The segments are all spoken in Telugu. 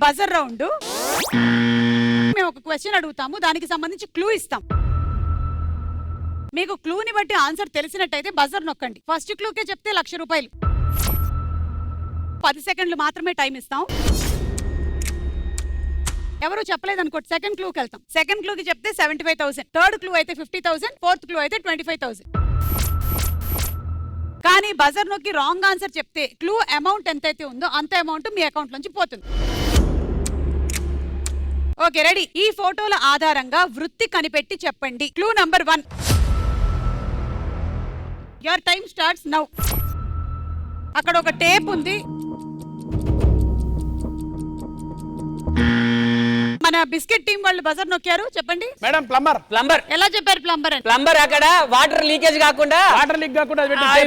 Buzzer round. మేము ఒక క్వశ్చన్ అడుగుతాము, దానికి సంబంధించి క్లూ ఇస్తాం. మీకు క్లూని బట్టి ఆన్సర్ తెలిసినట్టయితే బజర్ నొక్కండి. ఫస్ట్ క్లూకే చెప్తే 1,00,000 రూపాయలు. 10 సెకండ్లు మాత్రమే టైం ఇస్తాం. ఎవరు చెప్పలేదు అనుకోండి, సెకండ్ క్లూకి వెళ్తాం. సెకండ్ క్లూకి చెప్తే 75,000, థర్డ్ క్లూ అయితే 50,000, ఫోర్త్ క్లూ అయితే 25,000. కానీ బజర్ నొక్కి రాంగ్ ఆన్సర్ చెప్తే క్లూ అమౌంట్ ఎంతైతే ఉందో అంత అమౌంట్ మీ అకౌంట్ నుంచి పోతుంది. Okay, ready? ఈ ఫోటోల ఆధారంగా వృత్తి కనిపెట్టి చెప్పండి. Clue number 1. Your time starts now. అక్కడ ఒక టేప్ ఉంది. మన బిస్కెట్ టీం వాళ్ళు బజర్ నొక్కారు. చెప్పండి మేడం. ప్లంబర్. ఎలా చెప్పారు ప్లంబర్ అని? ప్లంబర్ అక్కడ వాటర్ లీకేజ్ కాకుండా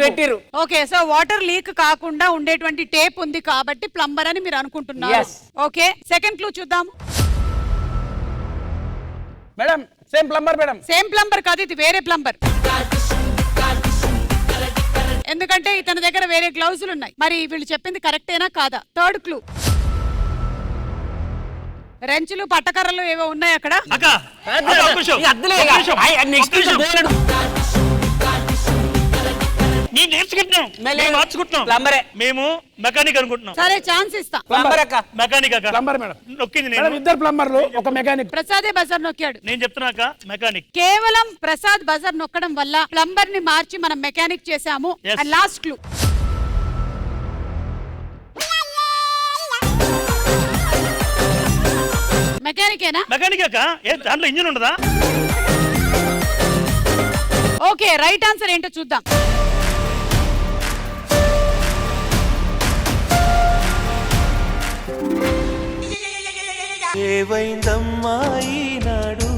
పెట్టిరు. ఓకే, సో వాటర్ లీక్ కాకుండా ఉండేటువంటి టేప్ ఉంది కాబట్టి ప్లంబర్ అని మీరు అనుకుంటున్నారు. ఓకే, సెకండ్ క్లూ చూద్దాం. Madam same plumber. Madam same plumber కాదు, ఇది వేరే ప్లంబర్. ఎందుకంటే ఇతని దగ్గర వేరే గ్లౌజులు ఉన్నాయి. మరి వీళ్ళు చెప్పింది కరెక్టేనా కాదా? Third clue. రెంచులు పట్టకర్రలు ఏవో ఉన్నాయి అక్కడ. మేము మెకానిక్ అనుకుంటున్నాం. సరే, ఛాన్స్ ఇస్తా. మెకానిక్ ఇద్దరు ప్లంబర్లు, ఒక మెకానిక్. ప్రసాదే బజర్ నొక్కాడు. నేను చెప్తున్నాక మెకానిక్. కేవలం ప్రసాద్ బజర్ నొక్కడం వల్ల ప్లంబర్ ని మార్చి మనం మెకానిక్ చేసాము. Last clue. మెకానికేనా? మెకానిక్ దాంట్లో ఇంజిన్ ఉండదా? ఓకే, రైట్ ఆన్సర్ ఏంటో చూద్దాం. ఏవైందమ్మా ఈనాడు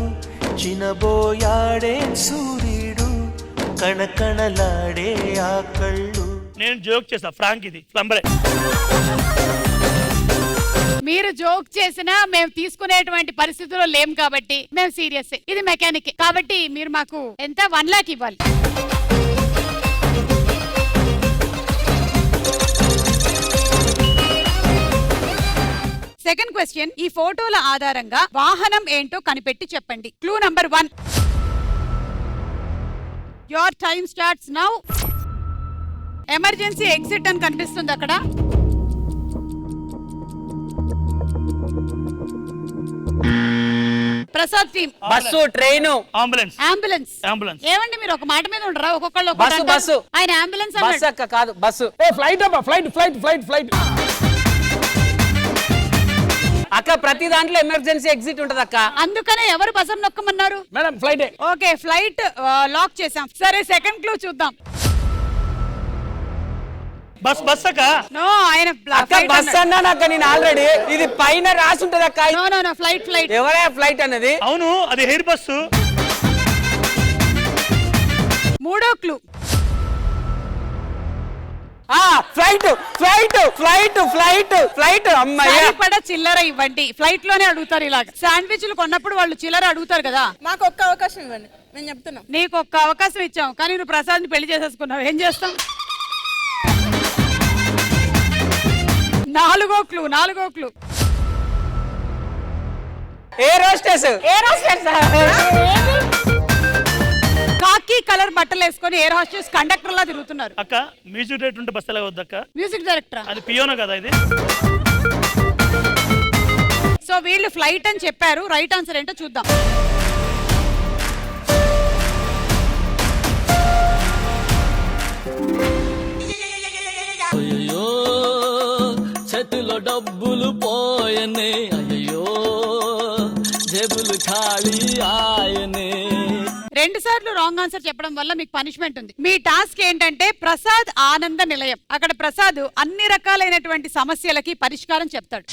చినబోయాడే సూర్యుడు కణకణలాడే ఆ కళ్ళు. నేను జోక్ చేసా, ఫ్రాంక్ ఇది ప్లంబరే. మీరు జోక్ చేసినా మేము తీసుకునేటువంటి పరిస్థితుల్లో లేం కాబట్టి మేము సీరియస్. ఇది మెకానిక్ కాబట్టి మీరు మాకు ఎంత 1 లాక్ ఇవ్వాలి. Second question. ఈ ఫోటోల ఆధారంగా వాహనం ఏంటో కనిపెట్టి చెప్పండి. Clue number 1. Your time starts now. Emergency exit అని కనిపిస్తుంది అక్కడ. Prasad team. Bus, train, ambulance. ఏమండి మీరు ఒక మాట మీద ఉండరా? ఒక్కొక్కళ్ళు బస్సు. ఆయన అంబులెన్స్ అక్క కాదు, బస్సు. ఫ్లైట్. అక్క ప్రతి దాంట్లో ఎమర్జెన్సీ ఎగ్జిట్ ఉంటది అక్క. అందుకనే ఎవరు బజర్ నొక్కమన్నారు? Madam flight. Okay, flight lock చేసాం. సరే, సెకండ్ క్లూ చూద్దాం. బస్ అక్క. నో, ఆయన బస్ అన్నాను అక్క నేను ఆల్రెడీ. ఇది పైన రాసి ఉంటది అక్క. No, flight. ఎవరే ఫ్లైట్ అన్నది? అవును, అది ఎయిర్ బస్సు. మూడో క్లూ. ఫ్లైట్ అమ్మాయి సరిపడా చిల్లర ఇవ్వండి. ఫ్లైట్ లోనే అడుగుతారు ఇలాగ. శాండ్విచ్లు కొన్నప్పుడు వాళ్ళు చిల్లర అడుగుతారు కదా. మాకు ఒక్క అవకాశం ఇవ్వండి, నేను చెప్తున్నా. నీకు ఒక్క అవకాశం ఇచ్చాం, కానీ నువ్వు ప్రసాద్ ని పెళ్లి చేసేసుకున్నావు. ఏం చేస్తాం? నాలుగో క్లూ. Air hostess. కాకి కలర్ బట్టలు వేసుకొని ఎయిర్ హోస్టెస్ కండక్టర్ లా తిరుగుతున్నారు. అక్క మ్యూజిక్ డైరెక్టర్ ఉంటే బస్ ఎలా వద్దక్క? Music director. అది పియోనో కదా ఇది? సో వీళ్ళు ఫ్లైట్ అని చెప్పారు. రైట్ ఆన్సర్ ఏంటో చూద్దాం. అయ్యో చేతిలో డబ్బులు పోయనే, అయ్యో జేబులు ఖాళీ ఆయనే. 2 సార్లు రాంగ్ ఆన్సర్ చెప్పడం వల్ల మీకు పనిష్మెంట్ ఉంది. మీ టాస్క్ ఏంటంటే ప్రసాద్ ఆనంద నిలయం. అక్కడ ప్రసాద్ అన్ని రకాలైనటువంటి సమస్యలకి పరిష్కారం చెప్తాడు.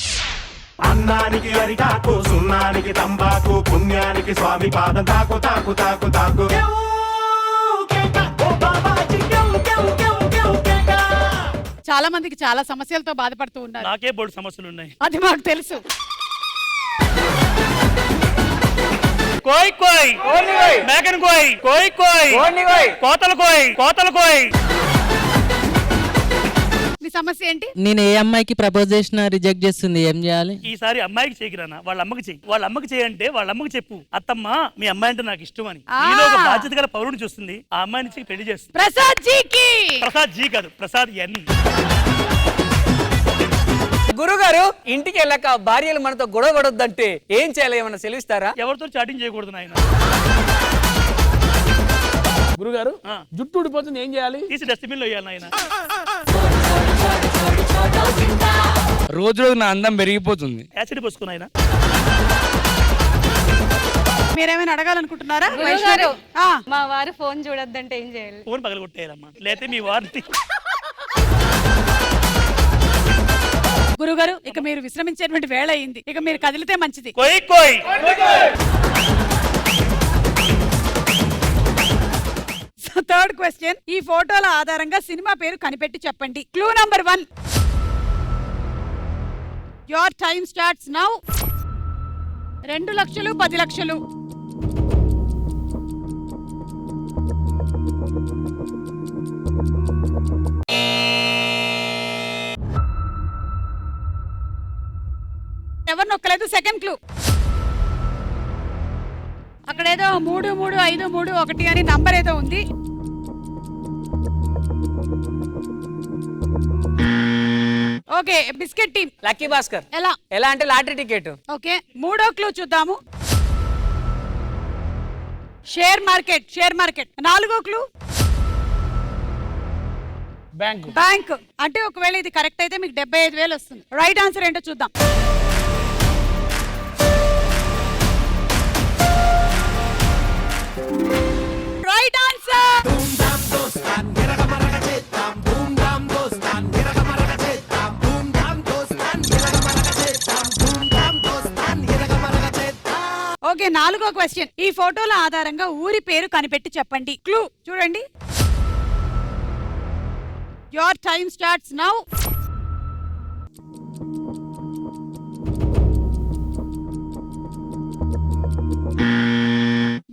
అన్నానికి అరిటాకు, సున్నానికి తంబాకు, పుణ్యానికి స్వామి పాదం తాకు తాకు తాకు తాకు. చాలా మందికి చాలా సమస్యలతో బాధపడుతూ ఉన్నారు. నాకే బోర్డు సమస్యలు ఉన్నాయి, అది మాకు తెలుసు. కోయ్ కోయ్ మేకన్ కోయ్ కోయ్ కోయ్ కోతలు కోయ్. మీ సమస్య ఏంటి? నేను ఏ అమ్మాయికి ప్రపోజ్ చేసినా రిజెక్ట్ చేస్తుంది, ఏం చేయాలి? ఈసారి అమ్మాయికి చేయకిరానా, వాళ్ళ అమ్మకి చెయ్యి. వాళ్ళ అమ్మకి చేయంటే వాళ్ళ అమ్మకి చెప్పు, అత్తమ్మ మీ అమ్మాయి అంటే నాకు ఇష్టం అని. ఈలో ఒక బాధ్యత గల పౌరుని చూస్తుంది, ఆ అమ్మాయి నుంచి పెళ్లి చేస్తుంది. ప్రసాద్ జీకి. ప్రసాద్ జీ కాదు, ప్రసాద్ ఎన్. గురుగారు, ఇంటికి వెళ్ళాక భార్యలు మనతో గొడవ పడొద్దంటే ఏం చేయాలి, ఏమన్నా సెలవిస్తారా? ఎవరితో చాటింగ్ చేయకూడదు నాయన. గురుగారు జుట్టు ఊడిపోతుంది, ఏం చేయాలి? తీసి డస్ట్బిన్ లో వేయాలి నాయన. రోజు రోజు నా అందం పెరిగిపోతుంది. యాసిడ్ పోసుకో నాయన. మీరేమైనా అడగాలనుకుంటున్నారా? గురువుగారు, ఆ, మా వారు ఫోన్ చూడొద్దంటే ఏం చేయాలి? ఫోన్ పగలగొట్టేయాలమ్మా, లేకపోతే మీ వారిని. గురుగారు, ఇక మీరు విశ్రమించేటువంటి వేళ అయింది, ఇక మీరు కదిలితే మంచిది. కోయ్ కోయ్. థర్డ్ క్వశ్చన్, ఈ ఫోటోల ఆధారంగా సినిమా పేరు కనిపెట్టి చెప్పండి. Clue number 1. Your time starts now. 2 లక్షలు 10 లక్షలు. ఎవరు నొక్కలేదు. సెకండ్ క్లూ, అక్కడేదో 3 3 5 3 1 అని నంబర్ ఏదో ఉంది. Okay, biscuit team. Lucky Bhaskar. ఎలా? ఎలా అంటే లాటరీ టికెట్. ఓకే, 3వ క్లూ చూద్దాము. Share market. Share market. 4వ క్లూ బ్యాంకు. బ్యాంక్. అంటే ఒకవేళ ఇది కరెక్ట్ అయితే మీకు 75,000 వస్తుంది. రైట్ ఆన్సర్ ఏంటో చూద్దాం. Right answer. ఓకే, 4వ క్వశ్చన్, ఈ ఫోటోల ఆధారంగా ఊరి పేరు కనిపెట్టి చెప్పండి. క్లూ చూడండి. Your time starts now.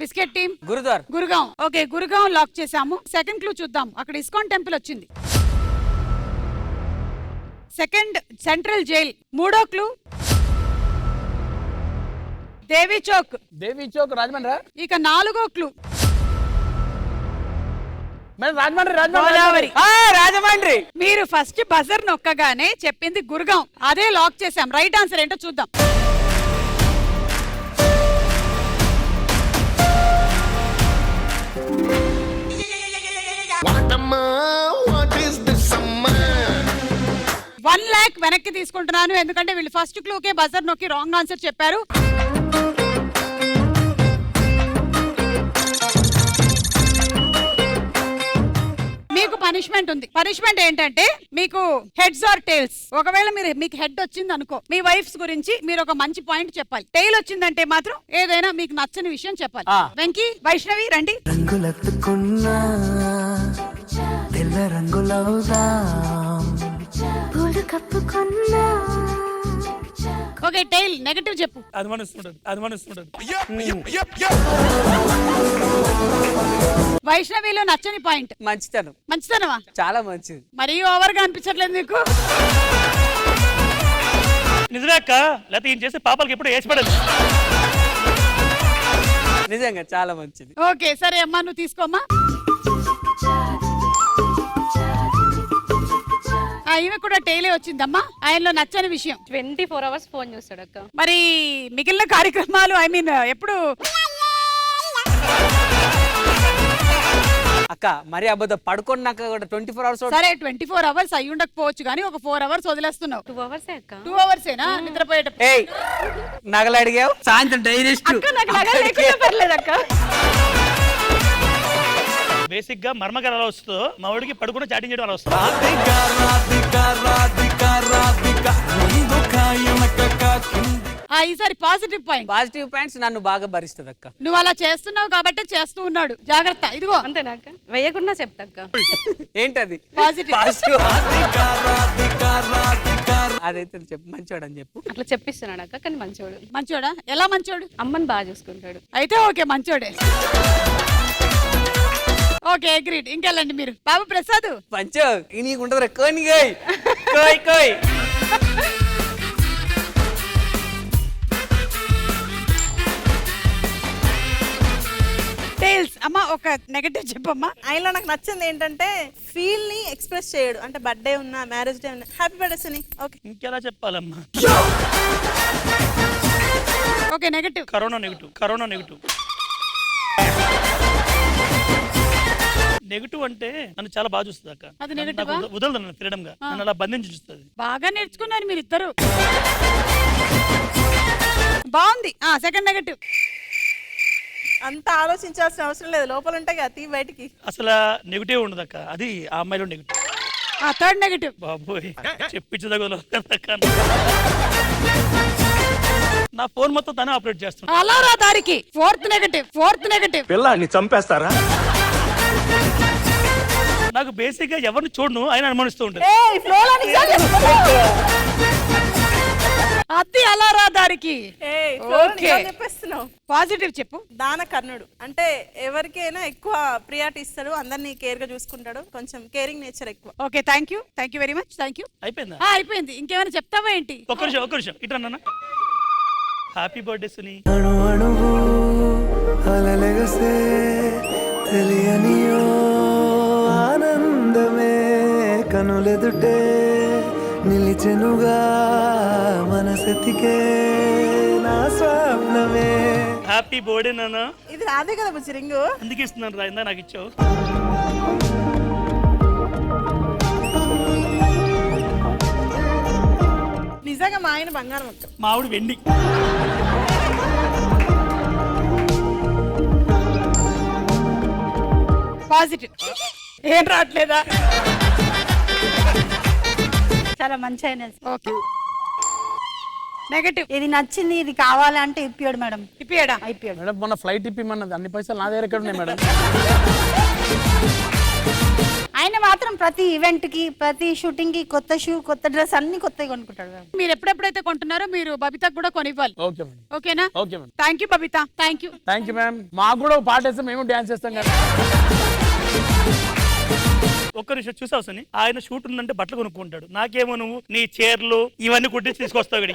Biscuit team. Gurdwara. Gurgaon. Okay, Gurgaon lock చేసాము. సెకండ్ క్లూ చూద్దాం. అక్కడ ఇస్కాన్ టెంపుల్ వచ్చింది. Second central jail. 3వ క్లూ దేవి చౌక్. దేవి చౌక్ రాజమండ్రి. ఇక 4వ క్లూ మేడం రాజమండ్రి. గోదావరి. రాజమండ్రి. మీరు ఫస్ట్ బజర్ నొక్కగానే చెప్పింది గురుగాం, అదే లాక్ చేసాం. రైట్ ఆన్సర్ ఏంటో చూద్దాం. $1 lakh వెనక్కి తీసుకుంటున్నాను, ఎందుకంటే వీళ్ళు ఫస్ట్ క్లూకే బజర్ నొక్కి రాంగ్ ఆన్సర్ చెప్పారు. మీకు పనిష్మెంట్ ఉంది. పనిష్మెంట్ ఏంటంటే మీకు హెడ్స్ ఆర్ టైల్స్. ఒకవేళ మీకు హెడ్ వచ్చింది అనుకో, మీ వైఫ్స్ గురించి మీరు ఒక మంచి పాయింట్ చెప్పాలి. టైల్ వచ్చిందంటే మాత్రం ఏదైనా మీకు నచ్చని విషయం చెప్పాలి. వెంకీ, వైష్ణవి రండి. రంగులెత్తుకున్నా తెల్ల రంగులవుదా పూలు కప్పుకున్నా. ఓకే, టైల్ నెగటివ్ చెప్పు. అనుమానిస్తుంటాడు. వైష్ణవిలో నచ్చని పాయింట్ మంచితనం. మంచితనమా? చాలా మంచిది. మరీ ఓవర్ గా అనిపించట్లేదు నీకు? నిజమే అక్క, లేకపోతే ఈయన చేసే పాపాలకి ఎప్పుడు వేసిపడదు. నిజంగా చాలా మంచిది. ఓకే సరే అమ్మా, నువ్వు తీసుకోమ్మా. ఈమె కూడా టైలే వచ్చిందమ్మా. ఆయనలో నచ్చని విషయం 24 hours ఫోన్ చూస్తాడు అక్క. మరి మిగిలిన కార్యక్రమాలు ఎప్పుడు అక్క మరి అబద్ధం పడుకున్నాక కూడా 24 hours. సరే 24 hours అయి ఉండకపోవచ్చు కానీ ఒక 4 hours వదిలేస్తున్నావు. 2 hours అక్క. 2 hours ఏనా నిద్రపోయేటప్పుడు? ఏయ్, నగలు అడిగావు, సాయంత్రం డైరెస్ట్. నాకు నగలు లేకుండా పర్లేదు అక్క. బేసిక్ గా మర్మగారు అలా వస్తుందో మా వాడికి పడుకున్న చాటింగ్ చేయడం అలా వస్తుంది. ఈసారి పాజిటివ్ పాయింట్. పాజిటివ్ పాయింట్స్ నన్ను బాగా భరిస్తుంది అక్క. నువ్వు అలా చేస్తున్నావు కాబట్టి చేస్తూ ఉన్నాడు. జాగ్రత్త. ఇదిగో అంతేనా అక్క? వేయకుండా చెప్తా అక్క. ఏంటది? పాజిటివ్. అదైతే చెప్పు, మంచివాడు అని చెప్పు. అట్లా చెప్పిస్తున్నాడు అక్క, కానీ మంచోడు. మంచోడా? ఎలా మంచోడు? అమ్మని బాగా చూసుకుంటాడు. అయితే ఓకే, మంచోడే. Okay, agreed. ఇంకెళ్ళండి మీరు. బాబు ప్రసాద్. మంచో నీకు ఉండదు. కోయ్ కోయ్. టైల్స్ అమ్మా ఒక నెగటివ్ చెప్పమ్మా. ఆయనలో నాకు నచ్చింది ఏంటంటే ఫీల్ ని ఎక్స్ప్రెస్ చేయడు. అంటే బర్త్డే ఉన్నా మ్యారేజ్ డే ఉన్నా హ్యాపీ బర్త్డే సుని. ఓకే ఇంకెలా చెప్పాలమ్మా? Okay negative. Corona negative, corona negative. Negative అంటే నన్ను చాలా బాగా చూస్తుంది అక్క. అది నెగటివా? నాకు వదలదు నన్ను ఫ్రీడమ్ గా, నన్ను అలా బంధించి చూస్తుంది. బాగా నేర్చుకున్నారు మీరు ఇద్దరు. బాగుంది. Second negative. అంత ఆలోచించాల్సిన అవసరం లేదు, లోపల ఉంటాయి కదా తీ బయటికి. అసలు నెగిటివ్ ఉండదు అక్క, అది ఆ అమ్మాయిలో నెగిటివ్. Third negative. బాబోయ్ చెప్పించదగదు. నా ఫోన్ మొత్తం తనే ఆపరేట్ చేస్తున్నా. అలా రా దారికి. Fourth negative. Fourth negative. పిల్లాన్ని చంపేస్తారా? నాకు బేసిక్ గా ఎవరిని చూడను ఆయన అనుమానిస్తూ ఉంటాడు. అతి అలా రా దారికి. ఓకే చెప్పేస్తున్నావు. పాజిటివ్ చెప్పు. దాన కర్ణుడు అంటే ఎవరికైనా ఎక్కువ ప్రియారిటీ ఇస్తాడు, అందరినీ కేర్ గా చూసుకుంటాడు, కొంచెం కేరింగ్ నేచర్ ఎక్కువ. Okay thank you very much. Thank you. అయిపోయిందా? అయిపోయింది. ఇంకేమైనా చెప్తావా ఏంటి? ఒక్క నిమిషం ఇట్లా నాన్న. Happy birthday Suni. అణు అణువు అలలెగసే తెలియనియో ఆనందమే కనులెదుటే నిలిచెనుగా మనసెతికే నా స్వప్నమే. హ్యాపీ బర్త్డే నాన్న. ఇది రాదే కదా బుజ్జి రింగు. ఎందుకు ఇస్తున్నాను రా, ఇందా నాకు ఇచ్చావు. నిజంగా మా ఆయన బంగారం మొత్తం. మా ఆవిడ వెండి. పాజిటివ్. ఏం రావట్లేదా? చాలా మంచి ఆయన. Okay negative. ఇది నచ్చింది, ఇది కావాలి అంటే ఇప్పాడు మేడం. ఇప్పియాడా? ఇప్పాడు. మేడం మొన్న ఫ్లైట్ ఇప్పిమన్నది, అన్ని పైసలు నా దగ్గర ఎక్కడ ఉన్నాయి మేడం? ఆయన మాత్రం ప్రతి ఈవెంట్ కి, ప్రతి షూటింగ్ కి కొత్త షూ, కొత్త డ్రెస్ అన్ని కొత్తగా కొనుక్కుంటాడు మేడం. మీరు ఎప్పుడెప్పుడైతే కొంటున్నారో మీరు బబితకు కూడా కొనివ్వాలి. Okay madam. ఓకేనా? Okay madam. Thank you Babita. Thank you. Thank you ma'am. మాకు కూడా ఒక పాట వేస్తే మేము డ్యాన్స్ చేస్తాం కదా. ఒక్క నిమిషం చూసావు సని, ఆయన షూట్ ఉందంటే బట్టలు కొనుక్కుంటాడు. నాకేమో నువ్వు నీ చీరలు ఇవన్నీ కుట్టించి తీసుకొస్తావు.